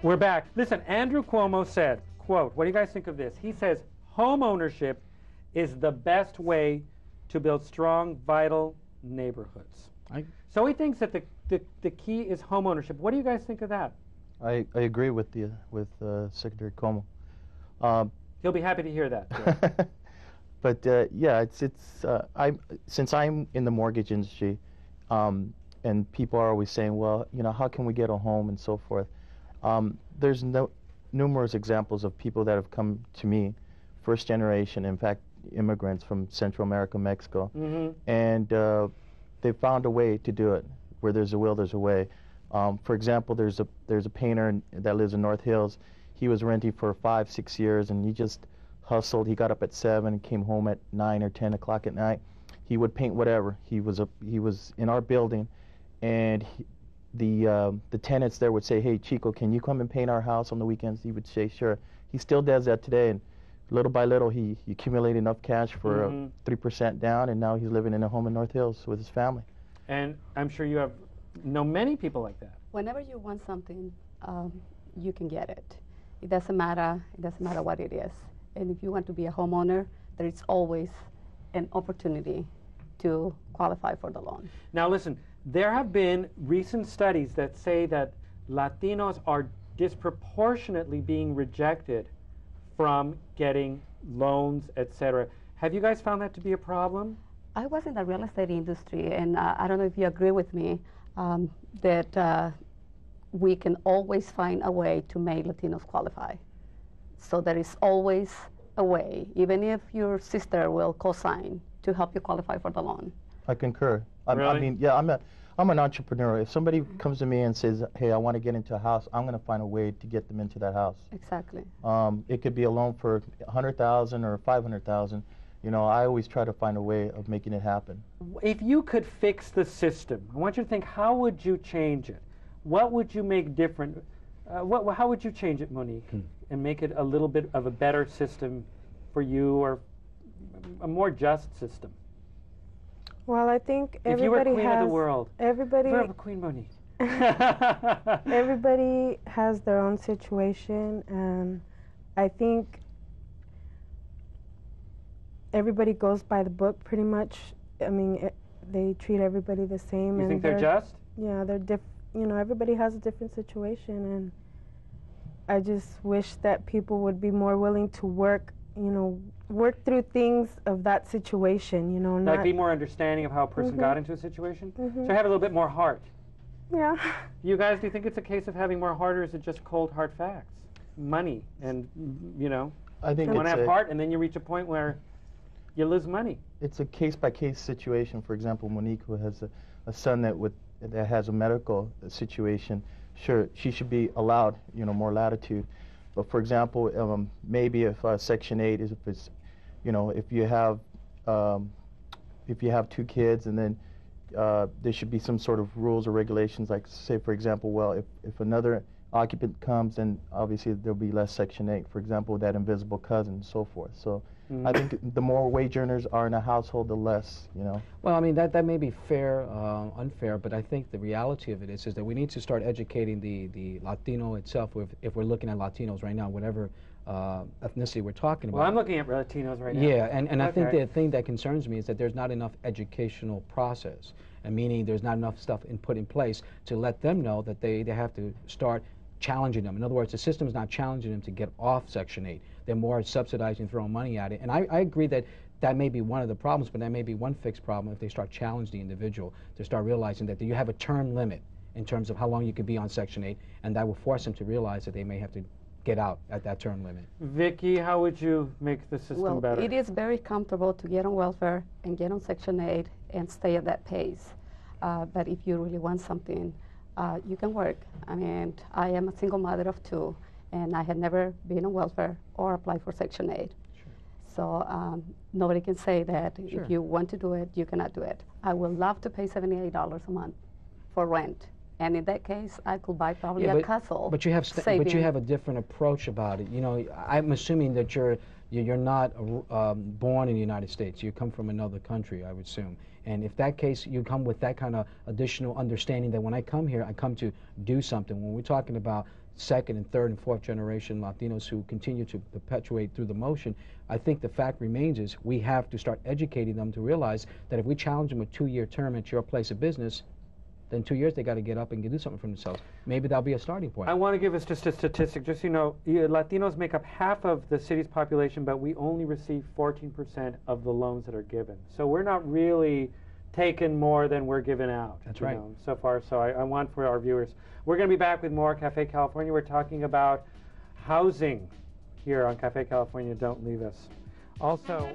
We're back. Listen, Andrew Cuomo said, quote, what do you guys think of this? He says, home ownership is the best way to build strong, vital neighborhoods. So he thinks that the key is home ownership. What do you guys think of that? I agree with Secretary Cuomo. He'll be happy to hear that. But yeah, since I'm in the mortgage industry, and people are always saying, well, you know, how can we get a home and so forth? There's numerous examples of people that have come to me, first generation, in fact, immigrants from Central America, Mexico, and they found a way to do it. Where there's a will, there's a way. For example, there's a painter that lives in North Hills. He was renting for 5, 6 years, and he just hustled. He got up at 7 and came home at 9 or 10 o'clock at night. He would paint whatever. He was in our building, and the tenants there would say, "Hey, Chico, can you come and paint our house on the weekends?" He would say, "Sure." He still does that today, and little by little, he accumulated enough cash for 3% down, and now he's living in a home in North Hills with his family. And I'm sure you know many people like that. Whenever you want something, you can get it. It doesn't matter what it is. And if you want to be a homeowner, there is always an opportunity to qualify for the loan. Now listen, there have been recent studies that say that Latinos are disproportionately being rejected from getting loans, etc. Have you guys found that to be a problem? I was in the real estate industry, and I don't know if you agree with me that we can always find a way to make Latinos qualify. So there is always a way, even if your sister will co-sign to help you qualify for the loan. I concur. Really? I mean, yeah, I'm an entrepreneur. If somebody comes to me and says, "Hey, I want to get into a house," I'm going to find a way to get them into that house. Exactly. It could be a loan for $100,000 or $500,000. You know, I always try to find a way of making it happen. If you could fix the system, I want you to think, how would you change it? What would you make different? How would you change it, Monique, and make it a little bit of a better system for you, or a more just system? Well, I think everybody if you were queen has, of the world, everybody, if Queen Monique. everybody has their own situation, and I think everybody goes by the book pretty much. I mean, they treat everybody the same. You think they're just? Yeah, they're you know, everybody has a different situation, and I just wish that people would be more willing to work, you know, work through things of that situation, you know. Like be more understanding of how a person got into a situation? So have a little bit more heart. Yeah. You guys, do you think it's a case of having more heart, or is it just cold, hard facts? Money, and, you know, I think you want to have heart, and then you reach a point where you lose money. It's a case-by-case situation. For example, Monique, who has a son that has a medical situation, sure, she should be allowed, you know, more latitude. But for example, maybe if Section 8 is, if it's, you know, if you have 2 kids, and then there should be some sort of rules or regulations, like, say, for example, well, if another occupant comes, then obviously there'll be less Section 8, for example, that invisible cousin and so forth. So I think the more wage earners are in a household, the less, you know. Well, I mean, that may be fair, unfair, but I think the reality of it is that we need to start educating the Latino itself. If we're looking at Latinos right now, whatever ethnicity we're talking about. Well, I'm looking at Latinos right now. Yeah, and I think the thing that concerns me is that there's not enough educational process, and meaning there's not enough stuff put in place to let them know that they have to start challenging them. In other words, the system is not challenging them to get off Section 8. They're more subsidizing, throwing money at it. And I agree that that may be one of the problems, but that may be one fixed problem if they start challenging the individual to start realizing that you have a term limit in terms of how long you could be on Section 8, and that will force them to realize that they may have to get out at that term limit. Vicki, how would you make the system better? It is very comfortable to get on welfare and get on Section 8 and stay at that pace. But if you really want something, you can work. I mean, I am a single mother of 2, and I had never been on welfare or applied for Section 8. Sure. So nobody can say that Sure. if you want to do it, you cannot do it. I would love to pay $78 a month for rent. And in that case, I could buy probably a castle. But you have a different approach about it. You know, I'm assuming that you're not born in the United States. You come from another country, I would assume. And if that case, you come with that kind of additional understanding that when I come here, I come to do something. When we're talking about second and third and fourth generation Latinos who continue to perpetuate through the motion, I think the fact remains is we have to start educating them to realize that if we challenge them a 2-year term at your place of business, then 2 years they got to get up and do something for themselves. Maybe that'll be a starting point. I want to give us just a statistic. Just so you know, Latinos make up half of the city's population, but we only receive 14% of the loans that are given. So we're not really taking more than we're giving out. That's right. So far, so I want for our viewers. We're going to be back with more Cafe California. We're talking about housing here on Cafe California. Don't leave us. Also.